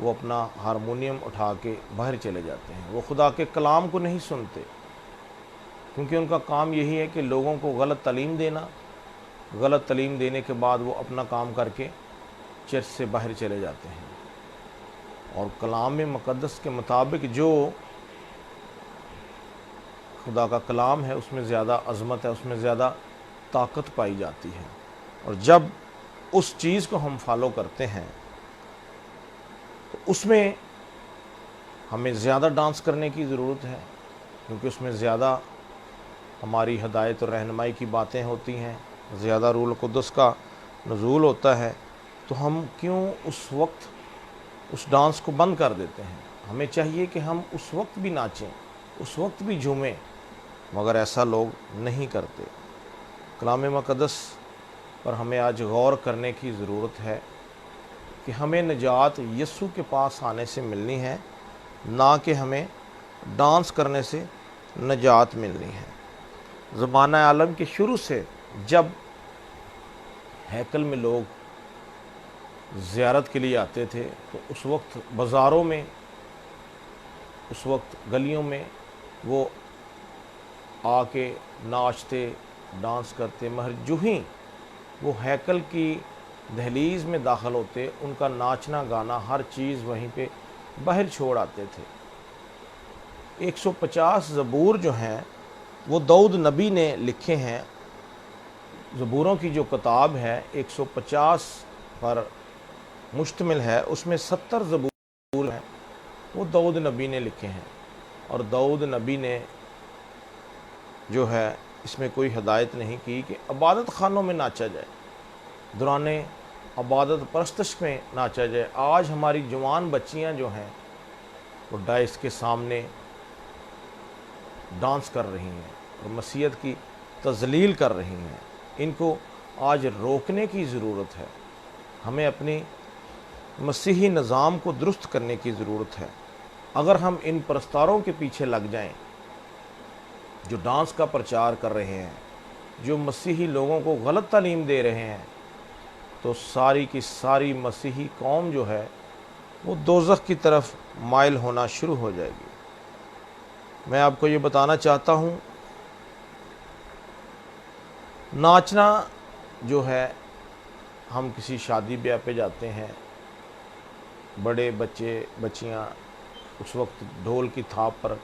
وہ اپنا ہارمونیم اٹھا کے باہر چلے جاتے ہیں، وہ خدا کے کلام کو نہیں سنتے، کیونکہ ان کا کام یہی ہے کہ لوگوں کو غلط تعلیم دینا، غلط تعلیم دینے کے بعد وہ اپنا کام کر کے چرچ سے باہر چلے جاتے ہیں۔ اور کلام مقدس کے مطابق جو خدا کا کلام ہے اس میں زیادہ عظمت ہے، اس میں زیادہ طاقت پائی جاتی ہے، اور جب اس چیز کو ہم فالو کرتے ہیں تو اس میں ہمیں زیادہ ڈانس کرنے کی ضرورت ہے، کیونکہ اس میں زیادہ ہماری ہدایت اور رہنمائی کی باتیں ہوتی ہیں، زیادہ روح القدس کا نزول ہوتا ہے، تو ہم کیوں اس وقت اس ڈانس کو بند کر دیتے ہیں؟ ہمیں چاہیے کہ ہم اس وقت بھی ناچیں، اس وقت بھی جھومیں، مگر ایسا لوگ نہیں کرتے۔ کلام مقدس پر ہمیں آج غور کرنے کی ضرورت ہے کہ ہمیں نجات یسوع کے پاس آنے سے ملنی ہے، نہ کہ ہمیں ڈانس کرنے سے نجات ملنی ہے۔ زمانہ عالم کے شروع سے جب ہیکل میں لوگ زیارت کے لیے آتے تھے تو اس وقت بازاروں میں، اس وقت گلیوں میں وہ آ کے ناچتے، ڈانس کرتے، مگر جو ہی وہ ہیکل کی دہلیز میں داخل ہوتے، ان کا ناچنا گانا ہر چیز وہیں پہ باہر چھوڑ آتے تھے۔ 150 زبور جو ہیں وہ داؤد نبی نے لکھے ہیں۔ زبوروں کی جو کتاب ہے 150 پر مشتمل ہے، اس میں 70 زبور ہیں وہ داؤد نبی نے لکھے ہیں، اور داؤد نبی نے جو ہے اس میں کوئی ہدایت نہیں کی کہ عبادت خانوں میں ناچا جائے، دوران عبادت پرستش میں ناچا جائے۔ آج ہماری جوان بچیاں جو ہیں وہ ڈائس کے سامنے ڈانس کر رہی ہیں اور مسیحیت کی تذلیل کر رہی ہیں۔ ان کو آج روکنے کی ضرورت ہے۔ ہمیں اپنی مسیحی نظام کو درست کرنے کی ضرورت ہے۔ اگر ہم ان پرستاروں کے پیچھے لگ جائیں جو ڈانس کا پرچار کر رہے ہیں، جو مسیحی لوگوں کو غلط تعلیم دے رہے ہیں، تو ساری کی ساری مسیحی قوم جو ہے وہ دوزخ کی طرف مائل ہونا شروع ہو جائے گی۔ میں آپ کو یہ بتانا چاہتا ہوں، ناچنا جو ہے، ہم کسی شادی بیاہ پہ جاتے ہیں، بڑے بچے بچیاں اس وقت ڈھول کی تھاپ پر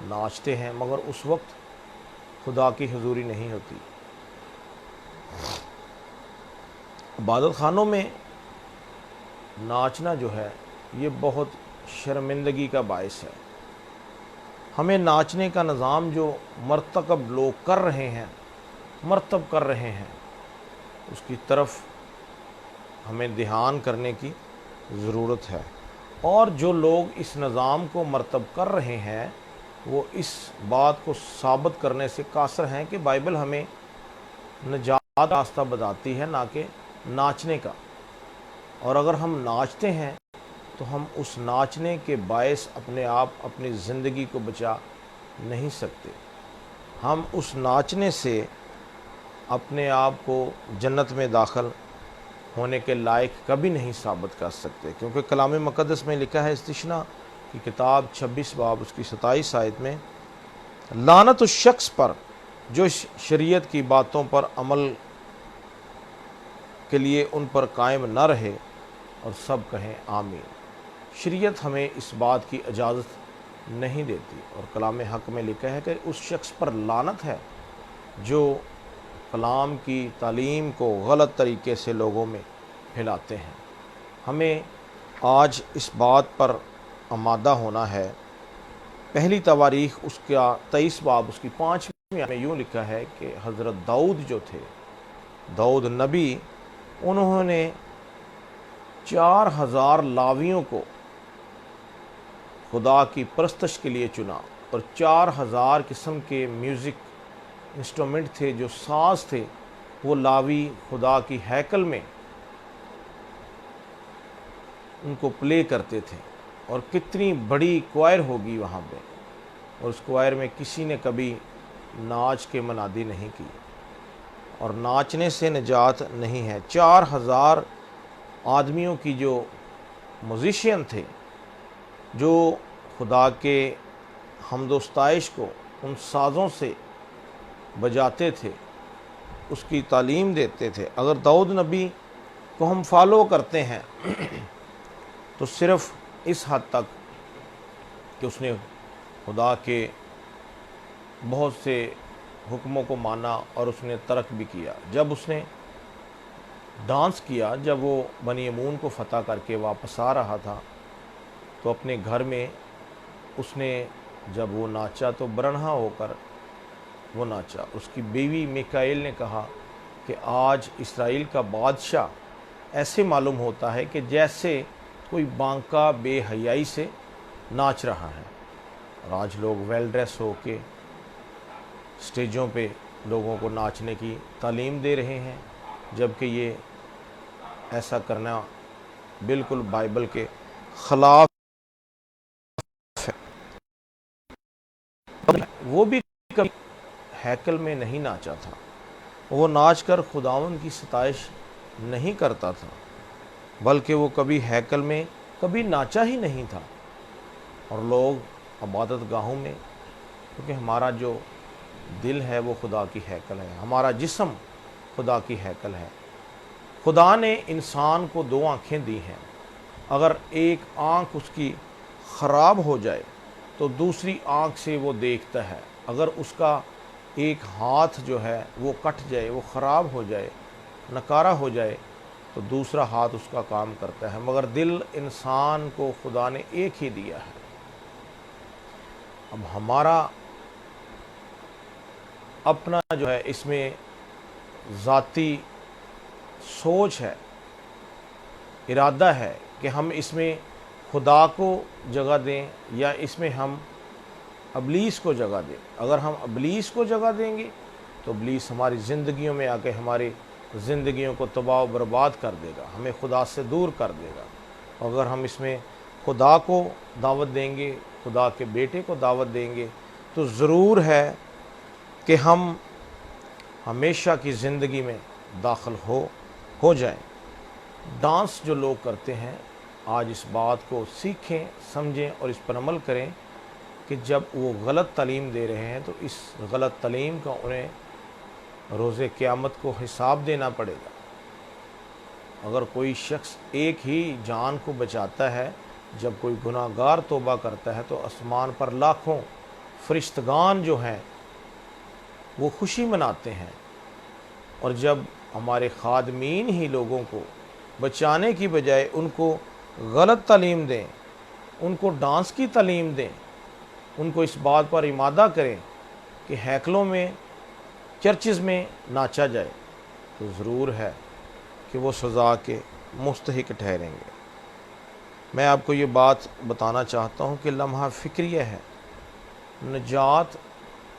ناچتے ہیں، مگر اس وقت خدا کی حضوری نہیں ہوتی۔ عبادت خانوں میں ناچنا جو ہے یہ بہت شرمندگی کا باعث ہے۔ ہمیں ناچنے کا نظام جو مرتکب لوگ کر رہے ہیں، مرتب کر رہے ہیں، اس کی طرف ہمیں دھیان کرنے کی ضرورت ہے، اور جو لوگ اس نظام کو مرتب کر رہے ہیں وہ اس بات کو ثابت کرنے سے قاصر ہیں کہ بائبل ہمیں نجات کا راستہ بتاتی ہے، نہ کہ ناچنے کا۔ اور اگر ہم ناچتے ہیں تو ہم اس ناچنے کے باعث اپنے آپ اپنی زندگی کو بچا نہیں سکتے۔ ہم اس ناچنے سے اپنے آپ کو جنت میں داخل ہونے کے لائق کبھی نہیں ثابت کر سکتے، کیونکہ کلام مقدس میں لکھا ہے، استثنا کی کتاب 26 باب اس کی 27 آیت میں، لعنت اس شخص پر جو شریعت کی باتوں پر عمل کے لیے ان پر قائم نہ رہے، اور سب کہیں آمین۔ شریعت ہمیں اس بات کی اجازت نہیں دیتی، اور کلام حق میں لکھا ہے کہ اس شخص پر لعنت ہے جو کلام کی تعلیم کو غلط طریقے سے لوگوں میں پھیلاتے ہیں۔ ہمیں آج اس بات پر آمادہ ہونا ہے۔ پہلی تواریخ اس کا 23 باب اس کی 5ویں میں یوں لکھا ہے کہ حضرت داؤد جو تھے، داؤد نبی، انہوں نے 4000 لاویوں کو خدا کی پرستش کے لیے چنا، اور 4000 قسم کے میوزک انسٹرومنٹ تھے، جو ساز تھے، وہ لاوی خدا کی ہیکل میں ان کو پلے کرتے تھے۔ اور کتنی بڑی کوائر ہوگی وہاں پہ، اور اس کوائر میں کسی نے کبھی ناچ کے منادی نہیں کی، اور ناچنے سے نجات نہیں ہے۔ 4000 آدمیوں کی جو میوزیشین تھے، جو خدا کے حمد و ستائش کو ان سازوں سے بجاتے تھے، اس کی تعلیم دیتے تھے، اگر داؤد نبی کو ہم فالو کرتے ہیں تو صرف اس حد تک کہ اس نے خدا کے بہت سے حکموں کو مانا اور اس نے ترک بھی کیا۔ جب اس نے ڈانس کیا، جب وہ بنی امون کو فتح کر کے واپس آ رہا تھا تو اپنے گھر میں اس نے جب وہ ناچا تو برہنہ ہو کر وہ ناچا۔ اس کی بیوی میکائیل نے کہا کہ آج اسرائیل کا بادشاہ ایسے معلوم ہوتا ہے کہ جیسے کوئی بانکا بے حیائی سے ناچ رہا ہے۔ اور آج لوگ ویل ڈریس ہو کے سٹیجوں پہ لوگوں کو ناچنے کی تعلیم دے رہے ہیں، جبکہ یہ ایسا کرنا بالکل بائبل کے خلاف ہے۔ وہ بھی کبھی ہیکل میں نہیں ناچا تھا، وہ ناچ کر خداوند کی ستائش نہیں کرتا تھا، بلکہ وہ کبھی ہیکل میں کبھی ناچا ہی نہیں تھا۔ اور لوگ عبادت گاہوں میں، کیونکہ ہمارا جو دل ہے وہ خدا کی ہیکل ہے، ہمارا جسم خدا کی ہیکل ہے۔ خدا نے انسان کو دو آنکھیں دی ہیں، اگر ایک آنکھ اس کی خراب ہو جائے تو دوسری آنکھ سے وہ دیکھتا ہے، اگر اس کا ایک ہاتھ جو ہے وہ کٹ جائے، وہ خراب ہو جائے، نکارہ ہو جائے تو دوسرا ہاتھ اس کا کام کرتا ہے، مگر دل انسان کو خدا نے ایک ہی دیا ہے۔ اب ہمارا اپنا جو ہے اس میں ذاتی سوچ ہے، ارادہ ہے کہ ہم اس میں خدا کو جگہ دیں یا اس میں ہم ابلیس کو جگہ دیں۔ اگر ہم ابلیس کو جگہ دیں گے تو ابلیس ہماری زندگیوں میں آ کے ہماری زندگیوں کو تباہ و برباد کر دے گا، ہمیں خدا سے دور کر دے گا۔ اگر ہم اس میں خدا کو دعوت دیں گے، خدا کے بیٹے کو دعوت دیں گے، تو ضرور ہے کہ ہم ہمیشہ کی زندگی میں داخل ہو جائیں۔ ڈانس جو لوگ کرتے ہیں، آج اس بات کو سیکھیں، سمجھیں اور اس پر عمل کریں کہ جب وہ غلط تعلیم دے رہے ہیں تو اس غلط تعلیم کا انہیں روز قیامت کو حساب دینا پڑے گا۔ اگر کوئی شخص ایک ہی جان کو بچاتا ہے، جب کوئی گناہ گار توبہ کرتا ہے تو آسمان پر لاکھوں فرشتگان جو ہیں وہ خوشی مناتے ہیں، اور جب ہمارے خادمین ہی لوگوں کو بچانے کی بجائے ان کو غلط تعلیم دیں، ان کو ڈانس کی تعلیم دیں، ان کو اس بات پر آمادہ کریں کہ ہیکلوں میں، چرچز میں ناچا جائے، تو ضرور ہے کہ وہ سزا کے مستحق ٹھہریں گے۔ میں آپ کو یہ بات بتانا چاہتا ہوں کہ لمحہ فکریہ ہے، نجات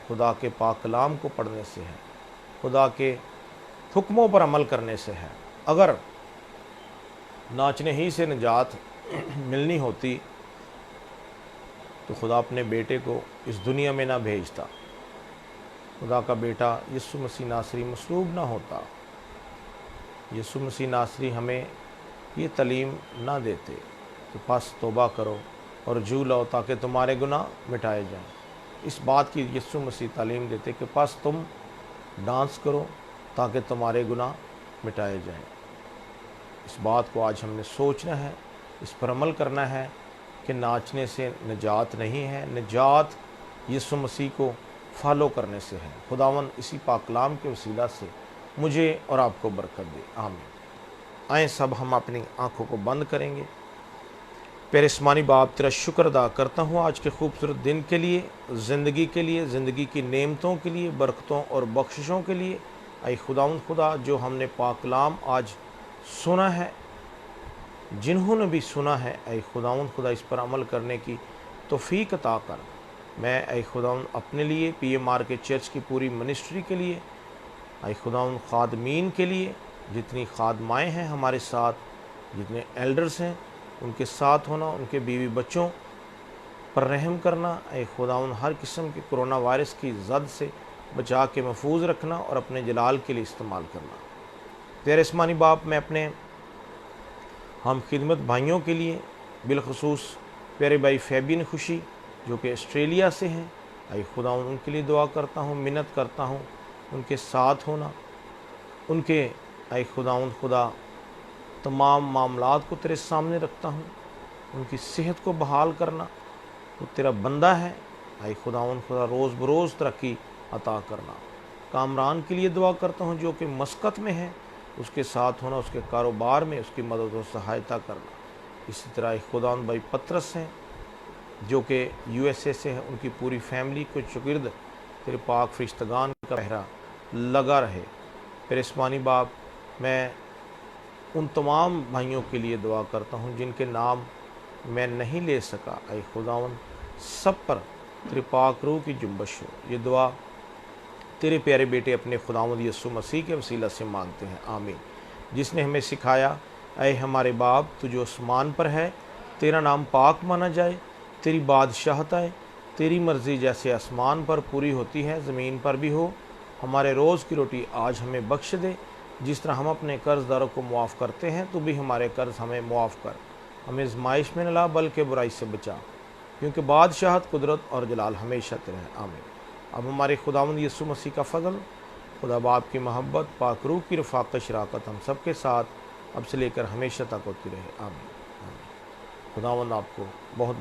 خدا کے پاک کلام کو پڑھنے سے ہے، خدا کے حکموں پر عمل کرنے سے ہے۔ اگر ناچنے ہی سے نجات ملنی ہوتی تو خدا اپنے بیٹے کو اس دنیا میں نہ بھیجتا، خدا کا بیٹا یسوع مسیح ناصری مصلوب نہ ہوتا، یسوع مسیح ناصری ہمیں یہ تعلیم نہ دیتے کہ پس توبہ کرو اور رجوع لاؤ تاکہ تمہارے گناہ مٹائے جائیں۔ اس بات کی یسوع مسیح تعلیم دیتے کہ پس تم ڈانس کرو تاکہ تمہارے گناہ مٹائے جائیں۔ اس بات کو آج ہم نے سوچنا ہے، اس پر عمل کرنا ہے کہ ناچنے سے نجات نہیں ہے، نجات یسوع مسیح کو فالو کرنے سے ہے۔ خداوند اسی پاک کلام کے وسیلہ سے مجھے اور آپ کو برکت دے، آمین۔ آئیں سب ہم اپنی آنکھوں کو بند کریں گے۔ پیارے آسمانی باپ، تیرا شکر ادا کرتا ہوں آج کے خوبصورت دن کے لیے، زندگی کے لیے، زندگی کی نعمتوں کے لیے، برکتوں اور بخششوں کے لیے۔ اے خداوند خدا، جو ہم نے پاک کلام آج سنا ہے، جنہوں نے بھی سنا ہے، اے خداوند خدا اس پر عمل کرنے کی توفیق عطا کر۔ میں اے خداوند اپنے لیے، پی ایم آر کے چرچ کی پوری منسٹری کے لیے، اے خداوند خادمین کے لیے، جتنی خادمائیں ہیں ہمارے ساتھ، جتنے ایلڈرز ہیں، ان کے ساتھ ہونا، ان کے بیوی بچوں پر رحم کرنا، اے خداوند ہر قسم کے کرونا وائرس کی زد سے بچا کے محفوظ رکھنا اور اپنے جلال کے لیے استعمال کرنا۔ پیارے آسمانی باپ، میں اپنے ہم خدمت بھائیوں کے لیے، بالخصوص پیارے بھائی فیبین خوشی جو کہ آسٹریلیا سے ہیں، اے خدا ان کے لیے دعا کرتا ہوں، منت کرتا ہوں ان کے ساتھ ہونا، ان کے اے خدا تمام معاملات کو تیرے سامنے رکھتا ہوں، ان کی صحت کو بحال کرنا، وہ تیرا بندہ ہے، اے خدا روز بروز ترقی عطا کرنا۔ کامران کے لیے دعا کرتا ہوں جو کہ مسقط میں ہے، اس کے ساتھ ہونا، اس کے کاروبار میں اس کی مدد و سہایتا کرنا۔ اسی طرح خدا بھائی پطرس ہیں جو کہ یو ایس اے سے ہیں، ان کی پوری فیملی کو چگرد تیرے پاک فرشتگان کا پہرا لگا رہے۔ پھر اسمانی باپ، میں ان تمام بھائیوں کے لیے دعا کرتا ہوں جن کے نام میں نہیں لے سکا، اے خداوند سب پر تیرے پاک روح کی جنبش ہو۔ یہ دعا تیرے پیارے بیٹے اپنے خداوند یسوع مسیح کے وسیلہ سے مانگتے ہیں، آمین۔ جس نے ہمیں سکھایا، اے ہمارے باپ تو جو آسمان پر ہے، تیرا نام پاک مانا جائے، تیری بادشاہت آئے، تیری مرضی جیسے آسمان پر پوری ہوتی ہے زمین پر بھی ہو۔ ہمارے روز کی روٹی آج ہمیں بخش دے، جس طرح ہم اپنے قرض داروں کو معاف کرتے ہیں، تو بھی ہمارے قرض ہمیں معاف کر، ہمیں آزمائش میں نہ لا بلکہ برائی سے بچا، کیونکہ بادشاہت، قدرت اور جلال ہمیشہ تیرا ہے، آمین۔ اب ہمارے خداوند یسوع مسیح کا فضل، خدا باپ کی محبت، پاک روح کی رفاقت شراکت ہم سب کے ساتھ اب سے لے کر ہمیشہ تک ہوتی رہے، آمین۔ خداوند آپ کو بہت